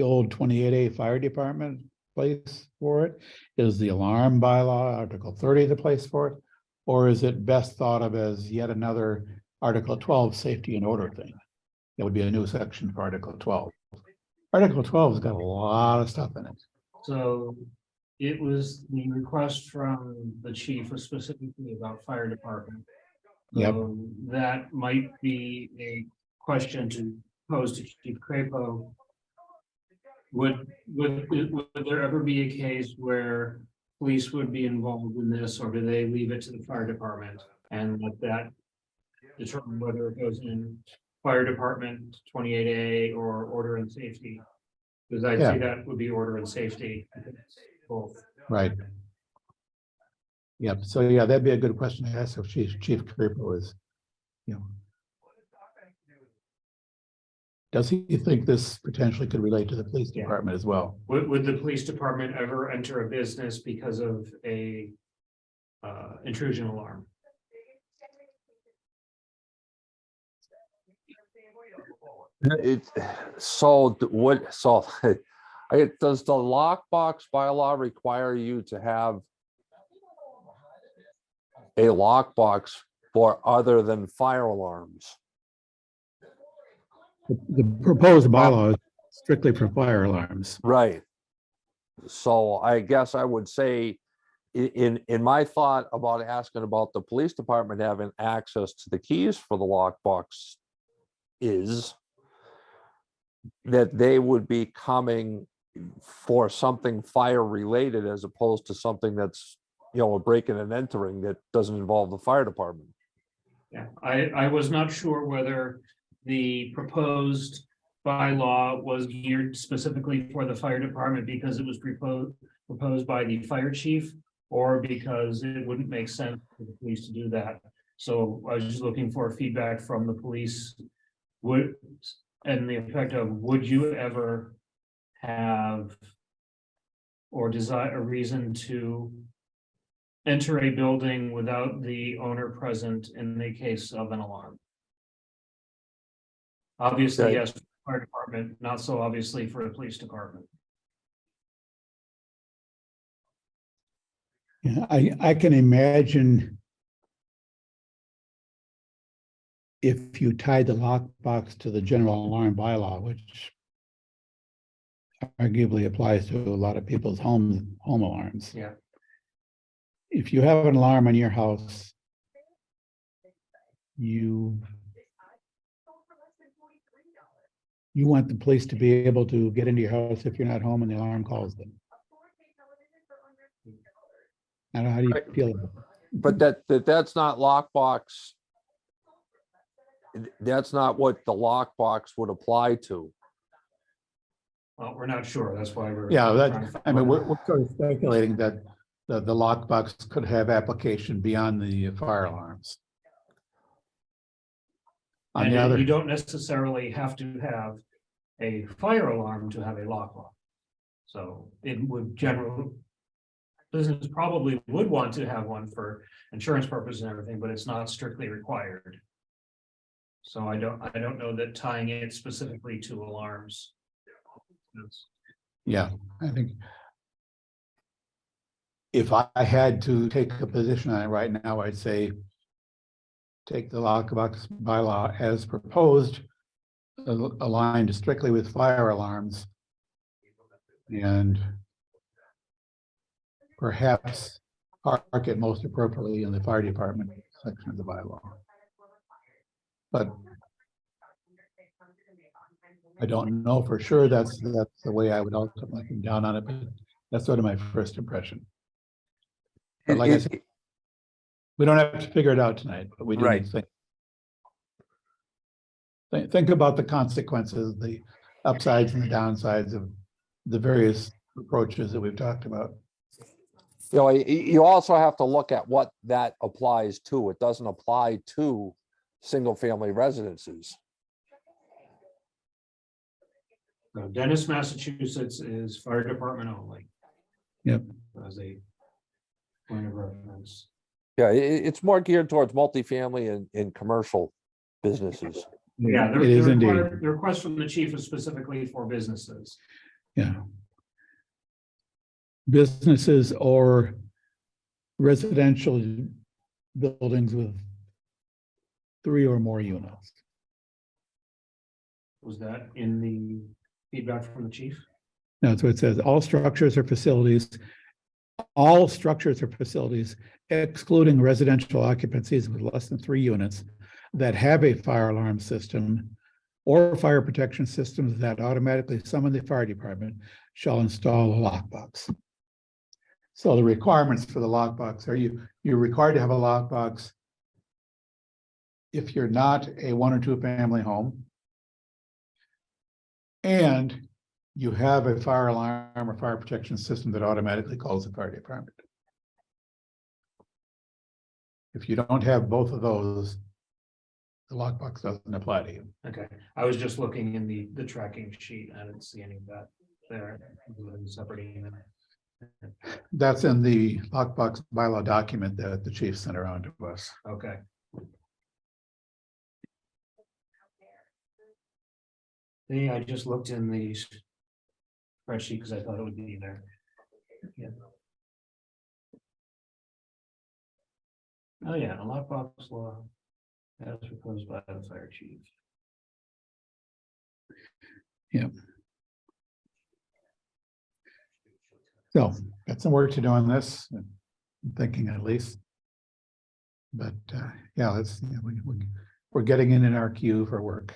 Speaker 1: old 28A fire department place for it? Is the alarm bylaw Article 30 the place for it? Or is it best thought of as yet another Article 12 safety and order thing? That would be a new section for Article 12. Article 12 has got a lot of stuff in it.
Speaker 2: So it was the request from the chief was specifically about fire department.
Speaker 1: Yep.
Speaker 2: So that might be a question to pose to Chief Crapo. Would there ever be a case where police would be involved in this, or do they leave it to the fire department and let that determine whether it goes in fire department 28A or order and safety? Because I'd say that would be order and safety. Both.
Speaker 1: Right. Yep. So yeah, that'd be a good question to ask if Chief Crapo is, you know. Does he think this potentially could relate to the police
Speaker 2: Yeah.
Speaker 1: department as well?
Speaker 2: Would the police department ever enter a business because of a intrusion alarm?
Speaker 3: Does the lockbox bylaw require you to have a lockbox for other than fire alarms?
Speaker 1: The proposed bylaw is strictly for fire alarms.
Speaker 3: Right. So I guess I would say in my thought about asking about the police department having access to the keys for the lockbox is that they would be coming for something fire related as opposed to something that's, you know, a breaking and entering that doesn't involve the fire department.
Speaker 2: Yeah, I was not sure whether the proposed bylaw was geared specifically for the fire department because it was proposed by the fire chief, or because it wouldn't make sense for the police to do that. So I was just looking for feedback from the police. And the effect of, would you ever have or desire a reason to enter a building without the owner present in the case of an alarm? Obviously,
Speaker 3: Okay.
Speaker 2: yes, for the fire department, not so obviously for the police department.
Speaker 1: Yeah, I can imagine if you tied the lockbox to the general alarm bylaw, which arguably applies to a lot of people's home alarms.
Speaker 2: Yeah.
Speaker 1: If you have an alarm on your house, you want the police to be able to get into your house if you're not home and the alarm calls them. I don't know, how do you
Speaker 3: Right.
Speaker 1: feel about
Speaker 3: But that's not lockbox. That's not what the lockbox would apply to.
Speaker 2: Well, we're not sure. That's why we're.
Speaker 1: Yeah,
Speaker 2: trying to
Speaker 1: that,
Speaker 2: find
Speaker 1: I mean,
Speaker 2: out.
Speaker 1: we're sort of speculating that the lockbox could have application beyond the fire alarms. On
Speaker 2: And
Speaker 1: the other,
Speaker 2: you don't necessarily have to have a fire alarm to have a lockbox. So it would generally. Business probably would want to have one for insurance purposes and everything, but it's not strictly required. So I don't know that tying it specifically to alarms.
Speaker 1: yeah, I think if I had to take a position on it right now, I'd say take the lockbox bylaw as proposed, aligned strictly with fire alarms, and perhaps park it most appropriately in the fire department section of the bylaw. But I don't know for sure that's the way I would ultimately come down on it, but that's sort of my first impression. But like I said, we don't have to figure it out tonight, but we do need to think about the consequences, the upsides and the downsides of the various approaches that we've talked about.
Speaker 3: You know, you also have to look at what that applies to. It doesn't apply to single-family residences.
Speaker 2: So Dennis, Massachusetts is fire department only.
Speaker 1: Yep.
Speaker 2: As a point of reference.
Speaker 3: Yeah, it's more geared towards multifamily and commercial businesses.
Speaker 2: Yeah,
Speaker 1: It is indeed.
Speaker 2: the request from the chief is specifically for businesses.
Speaker 1: Yeah. Businesses or residential buildings with 3 or more units.
Speaker 2: Was that in the feedback from the chief?
Speaker 1: That's what it says. All structures or facilities excluding residential occupancies with less than 3 units that have a fire alarm system or fire protection systems that automatically summon the fire department shall install a lockbox. So the requirements for the lockbox are you're required to have a lockbox if you're not a 1 or 2 family home, and you have a fire alarm or fire protection system that automatically calls the fire department. If you don't have both of those, the lockbox doesn't apply to you.
Speaker 2: Okay, I was just looking in the tracking sheet. I didn't see any of that there. Separate email.
Speaker 1: That's in the lockbox bylaw document that the chief sent around to us.
Speaker 2: Okay. Yeah, I just looked in the spreadsheet because I thought it would be there. Yeah. Oh, yeah, a lockbox law as proposed by the fire chief.
Speaker 1: Yeah. So got some work to do on this, I'm thinking at least. But yeah, we're getting in our queue for work.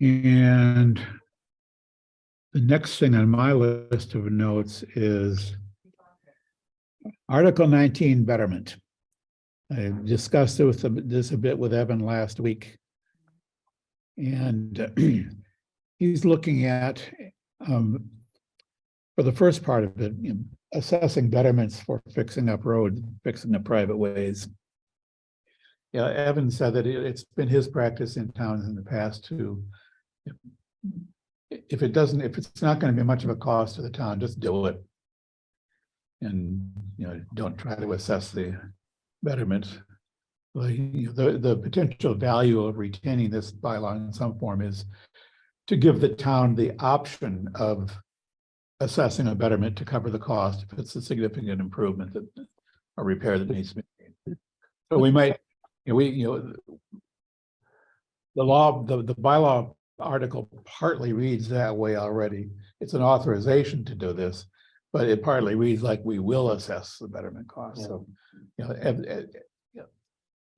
Speaker 1: And the next thing on my list of notes is Article 19 betterment. I discussed this a bit with Evan last week. And he's looking at, for the first part of it, assessing betterments for fixing up roads, fixing the private ways. Yeah, Evan said that it's been his practice in towns in the past to, if it's not going to be much of a cost to the town, just do it. And, don't try to assess the betterment. The potential value of retaining this bylaw in some form is to give the town the option of assessing a betterment to cover the cost if it's a significant improvement that a repair that needs to be made. So we might, the bylaw article partly reads that way already. It's an authorization to do this, but it partly reads like we will assess the betterment cost.
Speaker 2: Yeah.
Speaker 1: So,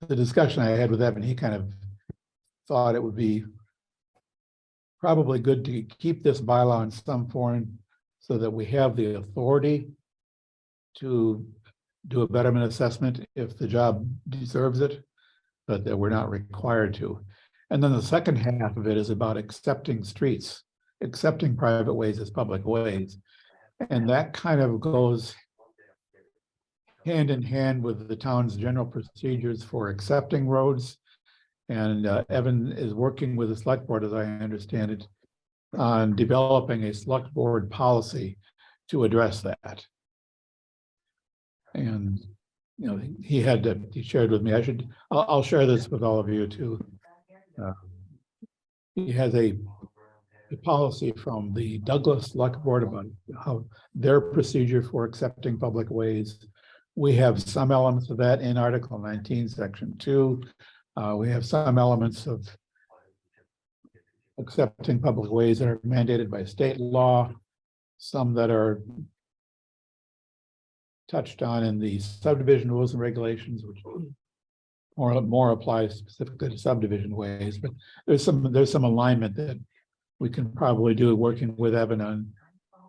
Speaker 1: the discussion I had with Evan, he kind of thought it would be probably good to keep this bylaw in some form so that we have the authority to do a betterment assessment if the job deserves it, but that we're not required to. And then the second half of it is about accepting streets, accepting private ways as public ways. And that kind of goes hand in hand with the town's general procedures for accepting roads. And Evan is working with the select board, as I understand it, on developing a select board policy to address that. And, he shared with me, I'll share this with all of you too. He has a policy from the Douglas Select Board about how their procedure for accepting public ways. We have some elements of that in Article 19, Section 2. We have some elements of accepting public ways that are mandated by state law, some that are touched on in the subdivision rules and regulations, which more applies specifically to subdivision ways. But there's some alignment that we can probably do working with Evan on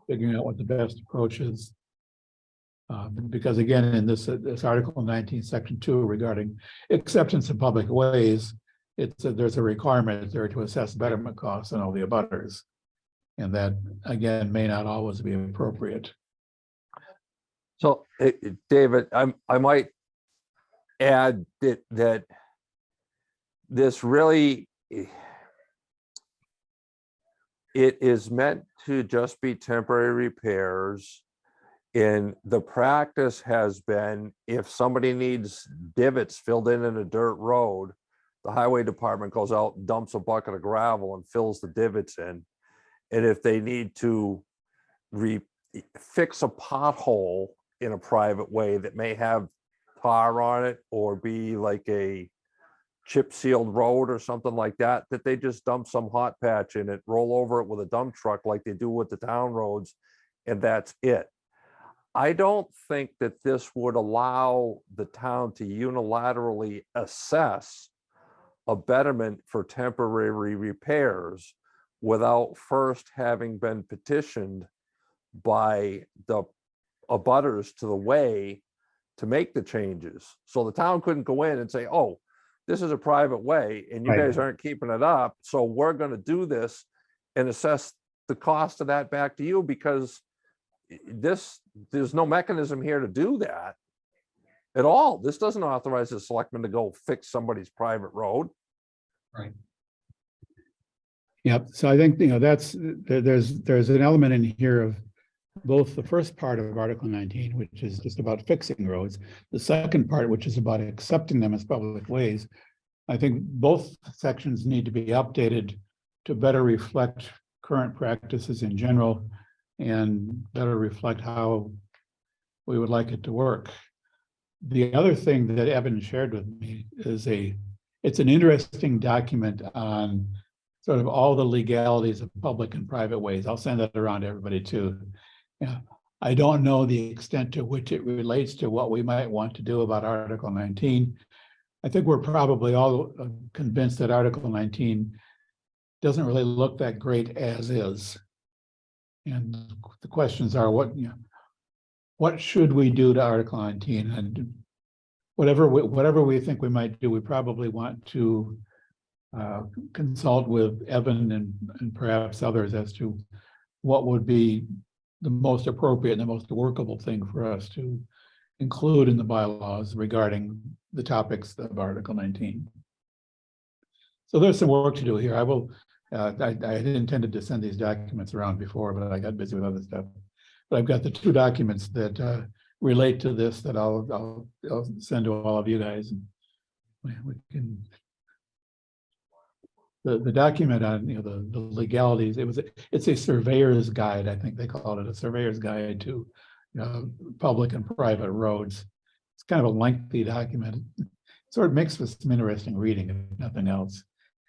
Speaker 1: figuring out what the best approach is. Because again, in this Article 19, Section 2 regarding acceptance of public ways, there's a requirement there to assess betterment costs on all the abutters. And that, again, may not always be appropriate.
Speaker 3: So, David, I might add that this really, it is meant to just be temporary repairs. And the practice has been, if somebody needs divots filled in a dirt road, the highway department goes out and dumps a bucket of gravel and fills the divots in. And if they need to fix a pothole in a private way that may have tar on it or be like a chip sealed road or something like that, that they just dump some hot patch in it, roll over it with a dump truck like they do with the town roads, and that's it. I don't think that this would allow the town to unilaterally assess a betterment for temporary repairs without first having been petitioned by the abutters to the way to make the changes. So the town couldn't go in and say, oh, this is a private way and you guys aren't keeping it up, so we're going to do this and assess the cost of that back to you, because there's no mechanism here to do that at all. This doesn't authorize the selectman to go fix somebody's private road.
Speaker 2: Right.
Speaker 1: Yep. So I think, there's an element in here of both the first part of Article 19, which is just about fixing roads, the second part, which is about accepting them as public ways. I think both sections need to be updated to better reflect current practices in general and better reflect how we would like it to work. The other thing that Evan shared with me is it's an interesting document on sort of all the legalities of public and private ways. I'll send that around to everybody too. Yeah, I don't know the extent to which it relates to what we might want to do about Article 19. I think we're probably all convinced that Article 19 doesn't really look that great as is. And the questions are, what should we do to Article 19? And whatever we think we might do, we probably want to consult with Evan and perhaps others as to what would be the most appropriate and the most workable thing for us to include in the bylaws regarding the topics of Article 19. So there's some work to do here. I had intended to send these documents around before, but I got busy with other stuff. But I've got the two documents that relate to this that I'll send to all of you guys. And we can. The document on the legalities, it's a surveyor's guide. I think they call it a surveyor's guide to public and private roads. It's kind of a lengthy document. It sort of makes for some interesting reading, if nothing else.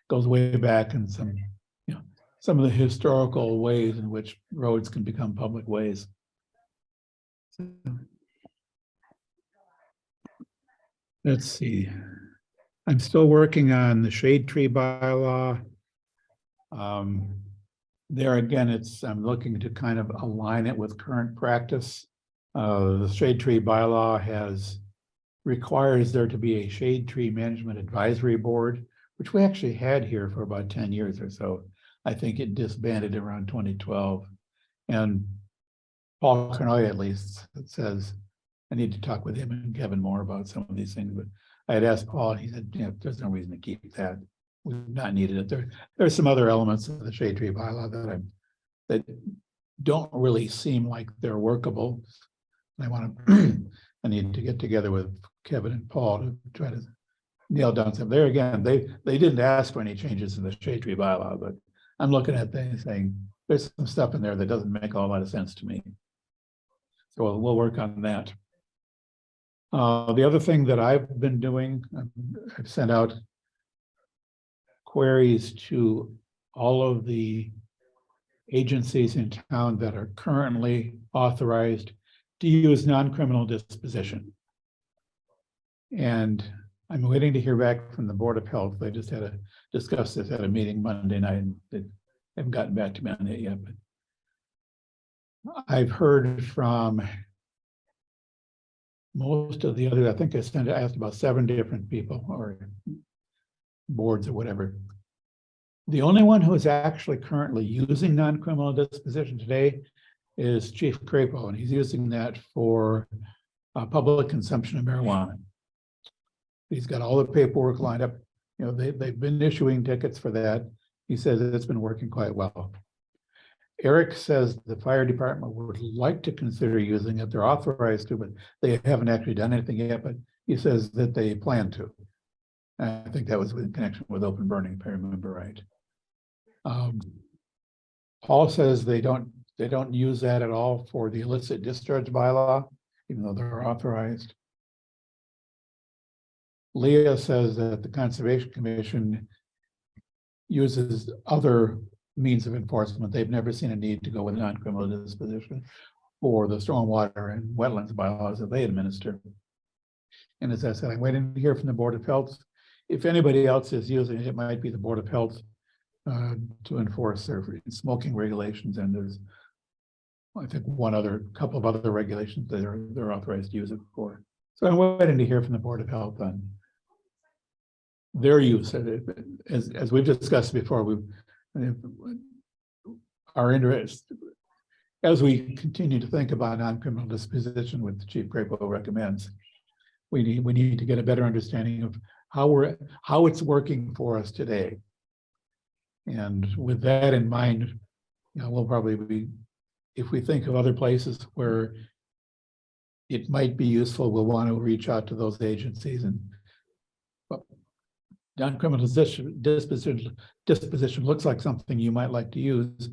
Speaker 1: Goes way back in some of the historical ways in which roads can become public ways. So, let's see. I'm still working on the shade tree bylaw. There again, I'm looking to kind of align it with current practice. The shade tree bylaw requires there to be a shade tree management advisory board, which we actually had here for about 10 years or so. I think it disbanded around 2012. And Paul Carnoy, at least, says I need to talk with him and Kevin more about some of these things. But I had asked Paul, and he said, there's no reason to keep that. We've not needed it. There's some other elements of the shade tree bylaw that don't really seem like they're workable. I need to get together with Kevin and Paul to try to nail down some. There again, they didn't ask for any changes in the shade tree bylaw, but I'm looking at things saying there's some stuff in there that doesn't make a whole lot of sense to me. So we'll work on that. The other thing that I've been doing, I've sent out queries to all of the agencies in town that are currently authorized to use non-criminal disposition. And I'm waiting to hear back from the Board of Health. They just had to discuss this at a meeting Monday night, and they haven't gotten back to me on it yet. But I've heard from most of the other, I think I asked about 7 different people or boards or whatever. The only one who is actually currently using non-criminal disposition today is Chief Crapo, and he's using that for public consumption of marijuana. He's got all the paperwork lined up. They've been issuing tickets for that. He says it's been working quite well. Eric says the fire department would like to consider using it. They're authorized to, but they haven't actually done anything yet, but he says that they plan to. I think that was in connection with open burning, if I remember right. Paul says they don't use that at all for the illicit discharge bylaw, even though they're authorized. Leah says that the Conservation Commission uses other means of enforcement. They've never seen a need to go with non-criminal disposition for the stormwater and wetlands bylaws that they administer. And as I said, I'm waiting to hear from the Board of Health. If anybody else is using it, it might be the Board of Health to enforce their smoking regulations. And there's, I think, couple of other regulations that they're authorized to use it for. So I'm waiting to hear from the Board of Health on their use of it. As we've discussed before, our interest, as we continue to think about non-criminal disposition, what the Chief Crapo recommends, we need to get a better understanding of how it's working for us today. And with that in mind, we'll probably be, if we think of other places where it might be useful, we'll want to reach out to those agencies. And non-criminal disposition looks like something you might like to use.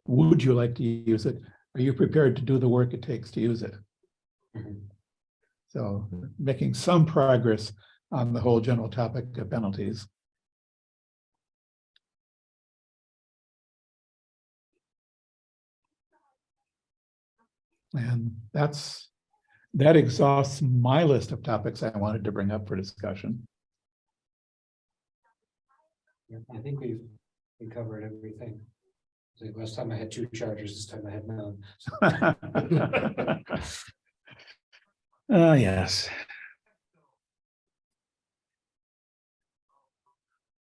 Speaker 1: Would you like to use it? Are you prepared to do the work it takes to use it? Mm-hmm. So making some progress on the whole general topic of penalties. And that exhausts my list of topics I wanted to bring up for discussion.
Speaker 5: I think we covered everything. So last time I had 2 chargers, this time I had none.
Speaker 1: Yes.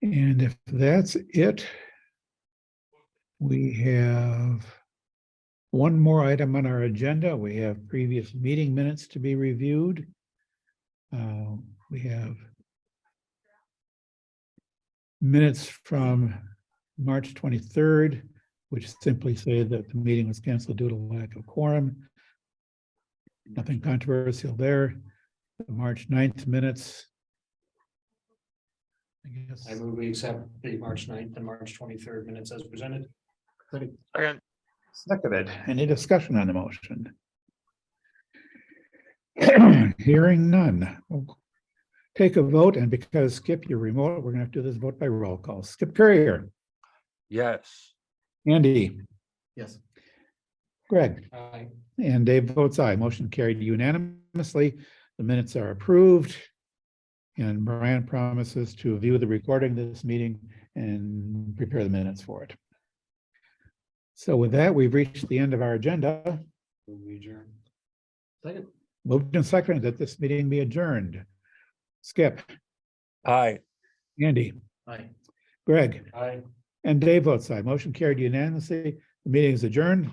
Speaker 1: And if that's it, we have one more item on our agenda. We have previous meeting minutes to be reviewed. We have minutes from March 23rd, which simply say that the meeting was canceled due to lack of quorum. Nothing controversial there. The March 9th minutes. I guess.
Speaker 5: I move we accept the March 9th and March 23rd minutes as presented.
Speaker 1: Seconded. Any discussion on the motion? Hearing none. We'll take a vote, and because Skip, you're remote, we're gonna have to do this vote by roll call. Skip Courier,
Speaker 3: Yes.
Speaker 1: Andy,
Speaker 4: Yes.
Speaker 1: Greg,
Speaker 5: Aye.
Speaker 1: and Dave votes aye. Motion carried unanimously. The minutes are approved. And Brian promises to view the recording of this meeting and prepare the minutes for it. So with that, we've reached the end of our agenda.
Speaker 5: Move we adjourn.
Speaker 4: Second.
Speaker 1: Moved and seconded that this meeting be adjourned. Skip,
Speaker 3: Aye.
Speaker 1: Andy,
Speaker 4: Aye.
Speaker 1: Greg,
Speaker 5: Aye.
Speaker 1: and Dave votes aye. Motion carried unanimously. The meeting is adjourned.